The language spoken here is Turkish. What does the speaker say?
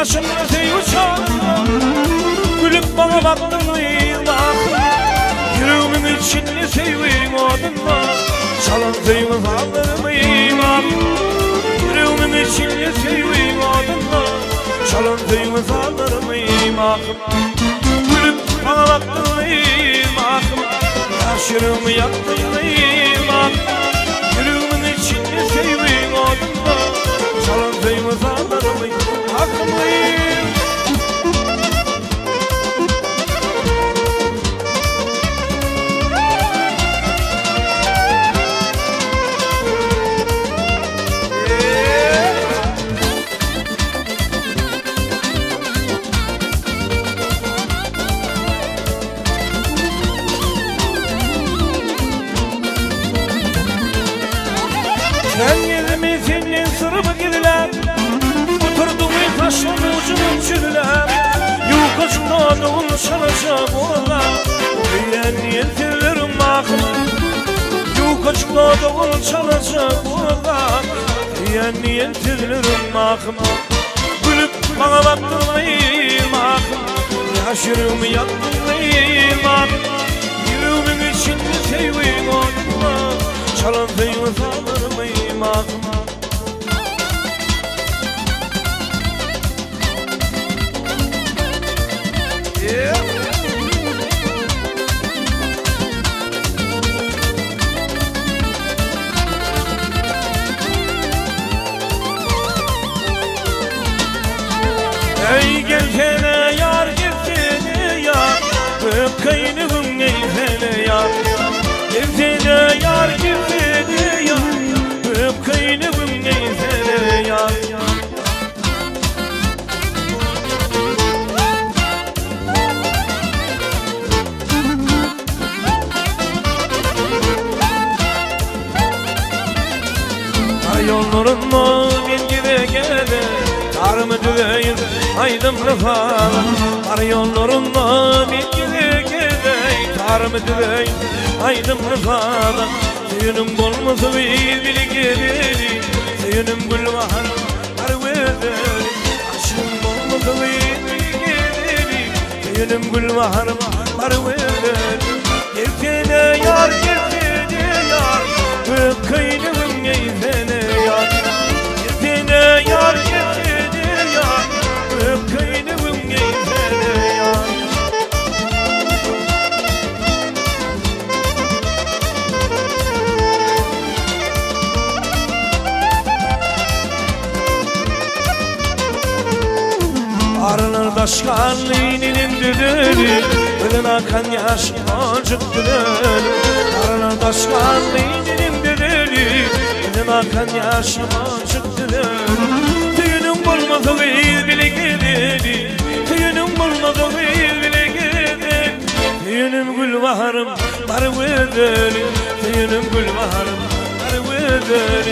başımda tey uçağına gülüp bana baktın yılmakla yüreğimin içinde sevdiğin odunla çalan teyimi faldırımı iman yüreğimin içinde sevdiğin odunla çalan teyimi faldırımı iman gülüp bana baktın yılmakla yaşırımı yaktın iman yüreğimin içinde sevdiğin odunla çalan teyimi faldırımı iman sen yerimi senin sırrımı gidiler oturdum taşın ucunun çürüler yukarıda doğun çalacak orada diyen yeterlerim bakma yukarıda doğun çalacak orada diyen yeterlerim bakma gülüp bana baktırmayın bakma yaşırımı yaktırmayın bakma yüreğimin içinde sevdiğin onunla çalan teyimi faldırmayın bakma ey gelsene yar gelsene yar öpkayınım neyfene yar gelsene yar gelsene yar öpkayınım neyfene yar yollarında bir gide gele karımı düveyin aydım rıfala ar yollarında bir gide gele karımı düveyin aydım rıfala suyunum bulması bili geleli suyunum gülvahar ar vedeli aşkım bulması bili geleli suyunum gülvahar ar vedeli gelsene yar gelsene yar öpkayınım neyfene yar gelsene yar gelsene yar öpkayınım neyfene yar arılar taşkanlığının düdülü ölün akan yaş acık düdülü arılar taşkanlığının düdülü ölün akan yaş acık düdülü tüyünün bulmadı bile geleli tüyünün bulmadı bile geleli tüyünün gülbaharım var vedeli tüyünün gülbaharım var vedeli